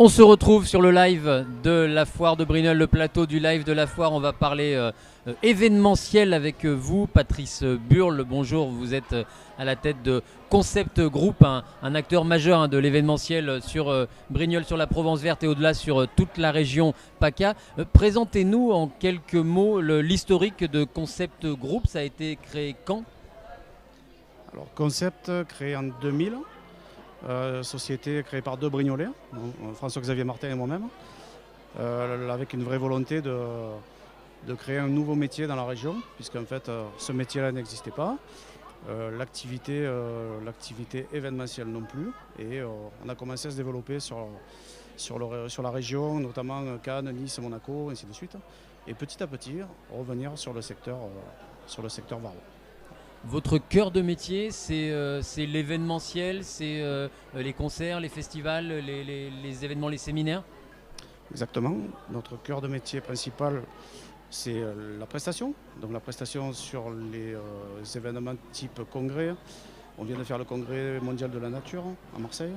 On se retrouve sur le live de la foire de Brignoles, le plateau du live de la foire. On va parler événementiel avec vous, Patrice Burle. Bonjour, vous êtes à la tête de Concept Group, un acteur majeur de l'événementiel sur Brignoles, sur la Provence verte et au-delà sur toute la région PACA. Présentez-nous en quelques mots l'historique de Concept Group. Ça a été créé quand? Alors, Concept, créé en 2000, société créée par deux Brignolais, François-Xavier Martin et moi-même, avec une vraie volonté de créer un nouveau métier dans la région, puisqu'en fait ce métier-là n'existait pas, l'activité événementielle non plus, et on a commencé à se développer sur la région, notamment Cannes, Nice, Monaco, ainsi de suite, et petit à petit revenir sur le secteur varois. Votre cœur de métier, c'est l'événementiel, c'est les concerts, les festivals, les événements, les séminaires? Exactement. Notre cœur de métier principal, c'est la prestation. Donc la prestation sur les événements type congrès. On vient de faire le congrès mondial de la nature à Marseille.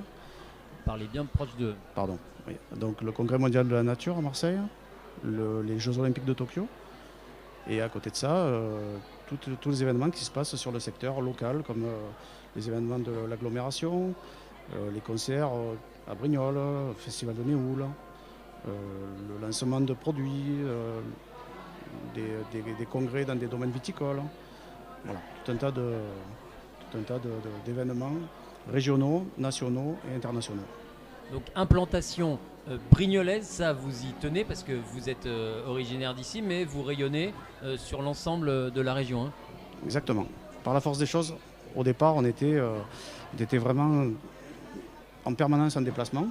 Parlez bien proche de... Pardon. Oui. Donc le congrès mondial de la nature à Marseille, les Jeux olympiques de Tokyo. Et à côté de ça, tous les événements qui se passent sur le secteur local, comme les événements de l'agglomération, les concerts à Brignoles, le festival de Néoul, le lancement de produits, des congrès dans des domaines viticoles. Voilà, tout un tas d'événements régionaux, nationaux et internationaux. Donc implantation brignolaise, ça vous y tenez parce que vous êtes originaire d'ici, mais vous rayonnez sur l'ensemble de la région. Hein. Exactement. Par la force des choses, au départ, on était vraiment en permanence en déplacement,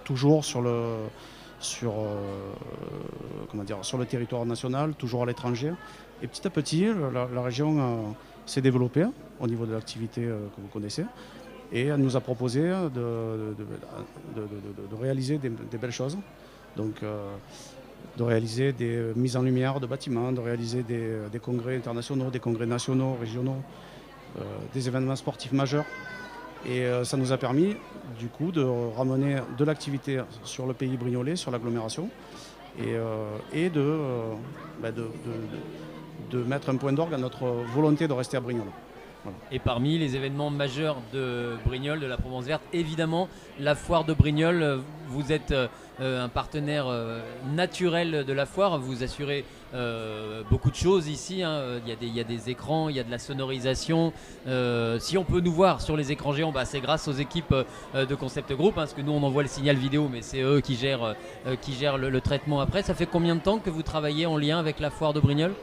toujours sur le territoire national, toujours à l'étranger. Et petit à petit, la région s'est développée au niveau de l'activité que vous connaissez. Et elle nous a proposé de réaliser des belles choses. Donc, de réaliser des mises en lumière de bâtiments, de réaliser des congrès internationaux, des congrès nationaux, régionaux, des événements sportifs majeurs. Et ça nous a permis, du coup, de ramener de l'activité sur le pays brignolais, sur l'agglomération, et de mettre un point d'orgue à notre volonté de rester à Brignoles. Voilà. Et parmi les événements majeurs de Brignoles, de la Provence verte, évidemment, la foire de Brignoles. Vous êtes un partenaire naturel de la foire. Vous assurez beaucoup de choses ici. Hein. Il y a des écrans, il y a de la sonorisation. Si on peut nous voir sur les écrans géants, c'est grâce aux équipes de Concept Group. Hein, parce que nous, on envoie le signal vidéo, mais c'est eux qui gèrent le traitement après. Ça fait combien de temps que vous travaillez en lien avec la foire de Brignoles?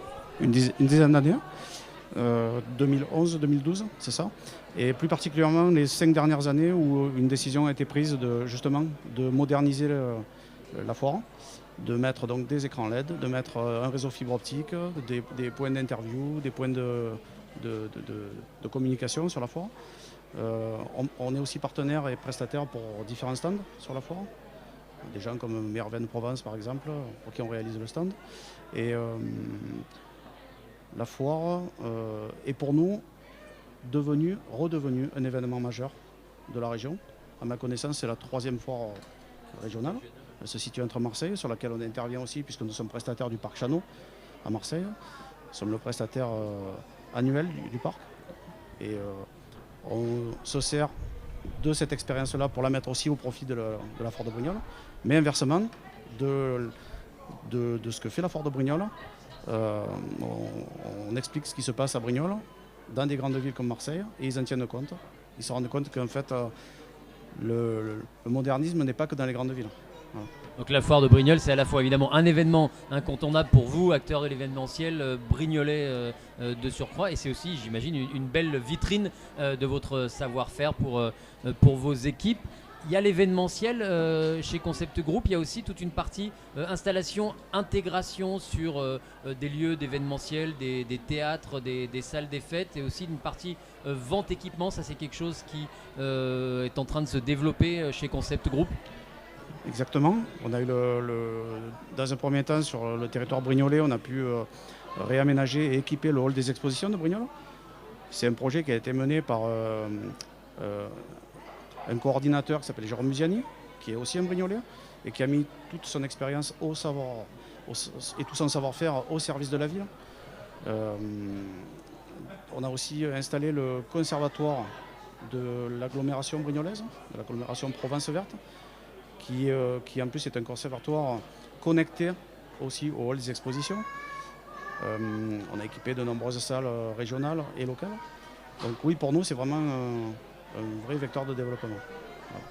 Une dizaine d'années. 2011-2012, c'est ça. Et plus particulièrement les 5 dernières années où une décision a été prise de moderniser la foire, de mettre donc des écrans LED, de mettre un réseau fibre optique, des points d'interview, des points de communication sur la foire. On est aussi partenaire et prestataire pour différents stands sur la foire. Des gens comme Merveille Provence par exemple, pour qui on réalise le stand. Et la foire est pour nous redevenue un événement majeur de la région. À ma connaissance, c'est la 3e foire régionale. Elle se situe entre Marseille, sur laquelle on intervient aussi, puisque nous sommes prestataires du parc Chano à Marseille. Nous sommes le prestataire annuel du parc. Et on se sert de cette expérience-là pour la mettre aussi au profit de la foire de Brignoles. Mais inversement, de ce que fait la foire de Brignoles, on explique ce qui se passe à Brignoles, dans des grandes villes comme Marseille, et ils en tiennent compte. Ils se rendent compte qu'en fait, le modernisme n'est pas que dans les grandes villes. Voilà. Donc la foire de Brignoles, c'est à la fois évidemment un événement incontournable pour vous, acteurs de l'événementiel brignolais de surcroît, et c'est aussi, j'imagine, une belle vitrine de votre savoir-faire pour vos équipes. Il y a l'événementiel chez Concept Group, il y a aussi toute une partie installation, intégration sur des lieux d'événementiel, des théâtres, des salles des fêtes, et aussi une partie vente équipement. Ça, c'est quelque chose qui est en train de se développer chez Concept Group. Exactement. On a eu dans un premier temps sur le territoire brignolais, on a pu réaménager et équiper le hall des expositions de Brignoles. C'est un projet qui a été mené par un coordinateur qui s'appelle Jérôme Musiani, qui est aussi un Brignolais et qui a mis toute son expérience et tout son savoir-faire au service de la ville. On a aussi installé le conservatoire de l'agglomération brignolaise, de l'agglomération Provence Verte, qui en plus est un conservatoire connecté aussi aux halls des expositions. On a équipé de nombreuses salles régionales et locales. Donc oui, pour nous, c'est vraiment un vrai vecteur de développement. Voilà.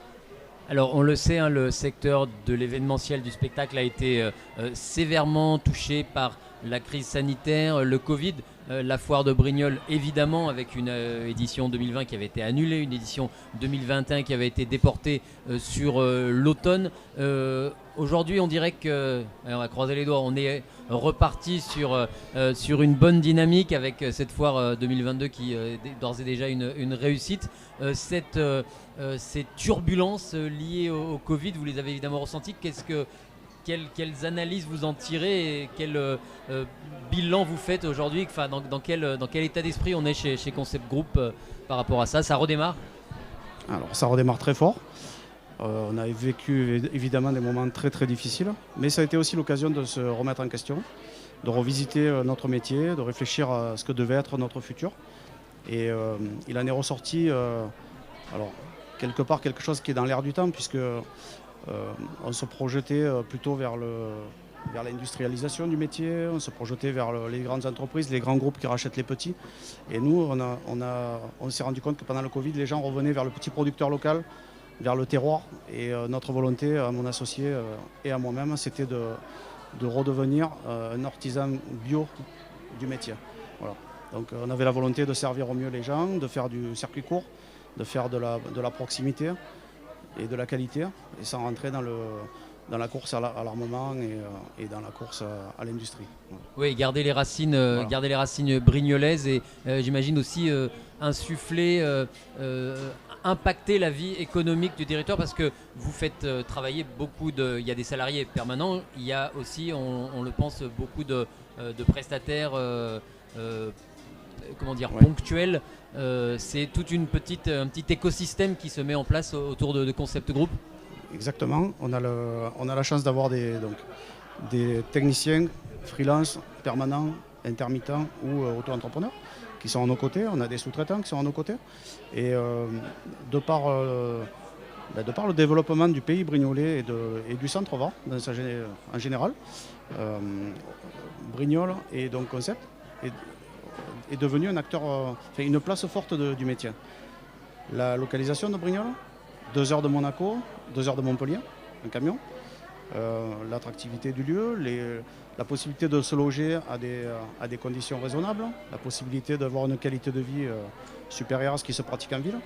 Alors on le sait, hein, le secteur de l'événementiel du spectacle a été sévèrement touché par la crise sanitaire, le Covid, la foire de Brignoles évidemment avec une édition 2020 qui avait été annulée, une édition 2021 qui avait été déportée sur l'automne. Aujourd'hui on dirait que, on va croiser les doigts, on est reparti sur une bonne dynamique avec cette foire 2022 qui est d'ores et déjà une réussite. Ces turbulences liées au Covid, vous les avez évidemment ressenties. Quelles analyses vous en tirez et quel bilan vous faites aujourd'hui? Enfin, dans quel état d'esprit on est chez Concept Group par rapport à ça? Ça redémarre? Alors ça redémarre très fort. On a vécu évidemment des moments très très difficiles, mais ça a été aussi l'occasion de se remettre en question, de revisiter notre métier, de réfléchir à ce que devait être notre futur. Et il en est ressorti alors, quelque part quelque chose qui est dans l'air du temps, puisque on se projetait plutôt vers l'industrialisation du métier, on se projetait vers les grandes entreprises, les grands groupes qui rachètent les petits. Et nous, on s'est rendu compte que pendant le Covid, les gens revenaient vers le petit producteur local, vers le terroir. Et notre volonté, à mon associé et à moi-même, c'était de redevenir un artisan bio du métier. Voilà. Donc on avait la volonté de servir au mieux les gens, de faire du circuit court, de faire de la proximité et de la qualité, et sans rentrer dans la course à l'armement et dans la course à l'industrie. Voilà. Oui, garder les racines, Voilà. garder les racines brignolaises et j'imagine aussi insuffler, impacter la vie économique du territoire, parce que vous faites travailler beaucoup il y a des salariés permanents, il y a aussi, on le pense, beaucoup de prestataires ponctuels. C'est tout un petit écosystème qui se met en place autour de Concept Group. Exactement. On a la chance d'avoir des techniciens freelance, permanents, intermittents ou auto-entrepreneurs qui sont à nos côtés. On a des sous-traitants qui sont à nos côtés. Et de par le développement du pays brignolais et du centre-Var en général, Brignoles et donc Concept est devenu un acteur, une place forte du métier. La localisation de Brignoles, 2 heures de Monaco, 2 heures de Montpellier, un camion. L'attractivité du lieu, la possibilité de se loger à des conditions raisonnables, la possibilité d'avoir une qualité de vie supérieure à ce qui se pratique en ville.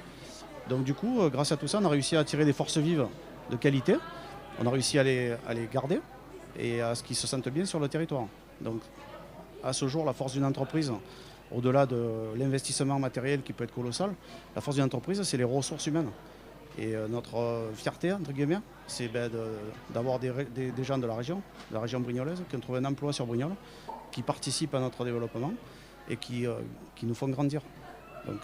Donc du coup, grâce à tout ça, on a réussi à attirer des forces vives de qualité. On a réussi à les garder et à ce qu'ils se sentent bien sur le territoire. Donc à ce jour, la force d'une entreprise, au-delà de l'investissement matériel qui peut être colossal, la force d'une entreprise, c'est les ressources humaines. Et notre fierté, entre guillemets, c'est d'avoir des gens de la région brignolaise, qui ont trouvé un emploi sur Brignoles, qui participent à notre développement et qui nous font grandir. Donc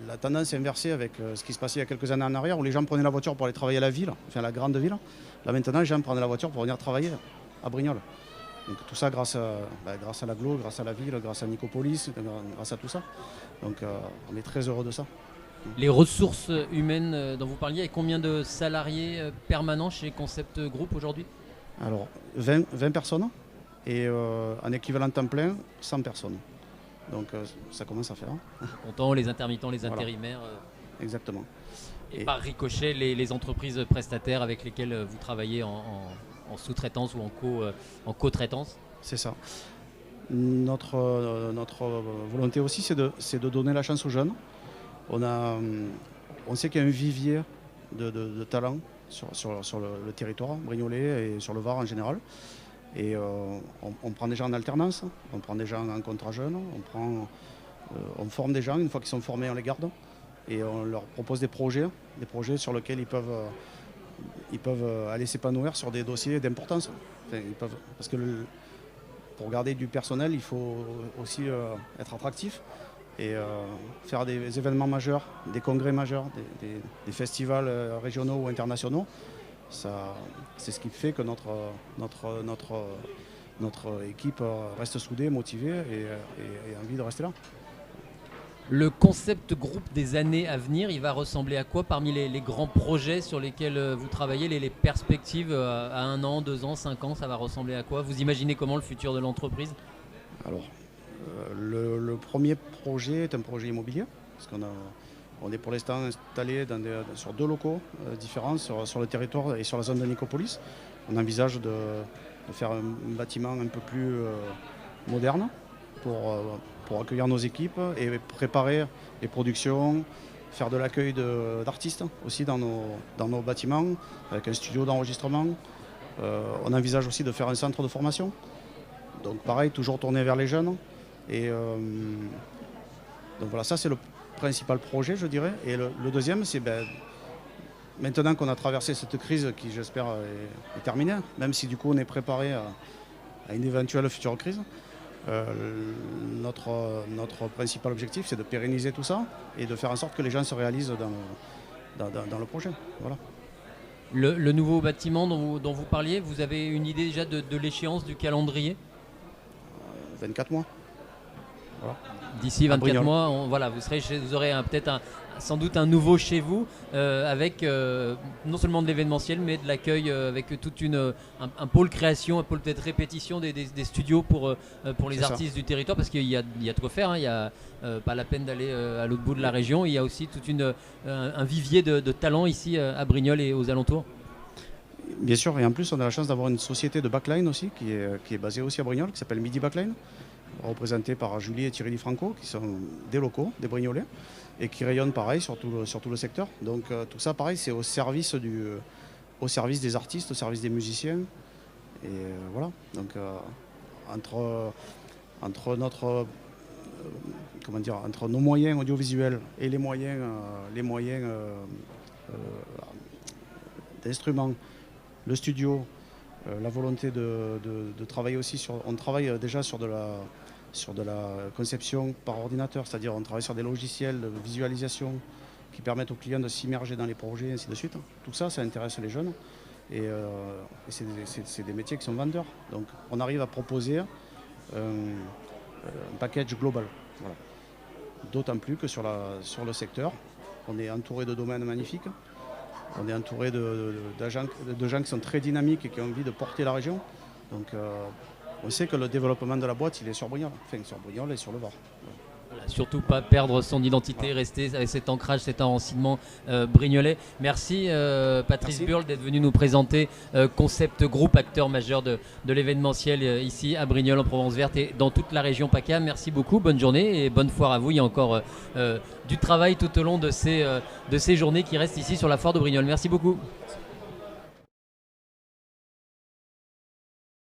la tendance est inversée avec ce qui se passait il y a quelques années en arrière, où les gens prenaient la voiture pour aller travailler à la ville, enfin la grande ville. Là maintenant, les gens prennent la voiture pour venir travailler à Brignoles. Donc tout ça grâce à l'agglo, grâce à la ville, grâce à Nicopolis, grâce à tout ça. Donc on est très heureux de ça. Les ressources humaines dont vous parliez, et combien de salariés permanents chez Concept Group aujourd'hui? Alors 20 personnes et en équivalent temps plein 100 personnes. Donc ça commence à faire. Comptant les intermittents, les intérimaires. Voilà. Exactement. Et par ricochet, les entreprises prestataires avec lesquelles vous travaillez en sous-traitance ou en co-traitance? C'est ça. Notre volonté aussi, c'est de donner la chance aux jeunes. On sait qu'il y a un vivier de talents sur le territoire brignolais et sur le Var en général. Et on prend des gens en alternance, on prend des gens en contrat jeune, on forme des gens, une fois qu'ils sont formés, on les garde. Et on leur propose des projets sur lesquels ils peuvent aller s'épanouir sur des dossiers d'importance. Enfin, parce que pour garder du personnel, il faut aussi être attractif. et faire des événements majeurs, des congrès majeurs, des festivals régionaux ou internationaux. C'est ce qui fait que notre équipe reste soudée, motivée et a envie de rester là. Le concept groupe des années à venir, il va ressembler à quoi parmi les grands projets sur lesquels vous travaillez, les perspectives à 1 an, 2 ans, 5 ans, ça va ressembler à quoi? Vous imaginez comment le futur de l'entreprise? Alors, le premier projet est un projet immobilier, parce on est pour l'instant installé sur 2 locaux différents sur le territoire et sur la zone de Nicopolis. On envisage de faire un bâtiment un peu plus moderne pour accueillir nos équipes et préparer les productions, faire de l'accueil d'artistes aussi dans nos bâtiments, avec un studio d'enregistrement. On envisage aussi de faire un centre de formation. Donc pareil, toujours tourné vers les jeunes. Et donc voilà, ça c'est le principal projet, je dirais. Et le deuxième, c'est maintenant qu'on a traversé cette crise qui, j'espère, est terminée, même si du coup on est préparé à une éventuelle future crise, notre principal objectif, c'est de pérenniser tout ça et de faire en sorte que les gens se réalisent dans le projet. Voilà. Le nouveau bâtiment dont vous parliez, vous avez une idée déjà de l'échéance du calendrier? 24 mois. Voilà. D'ici 24 mois, vous aurez peut-être sans doute un nouveau chez vous avec non seulement de l'événementiel mais de l'accueil avec tout un pôle création, un pôle peut-être répétition des studios pour les artistes du territoire, parce qu'il y a de quoi faire, hein. Il n'y a pas la peine d'aller à l'autre bout de la région. Il y a aussi tout un vivier de talents ici à Brignoles et aux alentours. Bien sûr, et en plus on a la chance d'avoir une société de backline aussi qui est basée aussi à Brignoles, qui s'appelle Midi Backline, représentée par Julie et Thierry Di Franco, qui sont des locaux, des Brignolais, et qui rayonnent pareil sur tout le secteur. Donc tout ça pareil, c'est au service des artistes, au service des musiciens. Et voilà, donc entre nos moyens audiovisuels et les moyens d'instruments, le studio, la volonté de travailler aussi on travaille déjà sur de la conception par ordinateur, c'est-à-dire on travaille sur des logiciels de visualisation qui permettent aux clients de s'immerger dans les projets et ainsi de suite. Tout ça, ça intéresse les jeunes et c'est des métiers qui sont vendeurs. Donc on arrive à proposer un package global. Voilà. D'autant plus que sur le secteur, on est entouré de domaines magnifiques. On est entouré de gens qui sont très dynamiques et qui ont envie de porter la région. Donc on sait que le développement de la boîte, il est sur Brignoles, sur Brignoles et sur le Var. Voilà, surtout pas perdre son identité, rester avec cet ancrage, cet enracinement brignolais. Merci Patrice Burle d'être venu nous présenter Concept Group, acteur majeur de l'événementiel ici à Brignoles en Provence Verte et dans toute la région PACA. Merci beaucoup, bonne journée et bonne foire à vous. Il y a encore du travail tout au long de ces journées qui restent ici sur la foire de Brignoles. Merci beaucoup.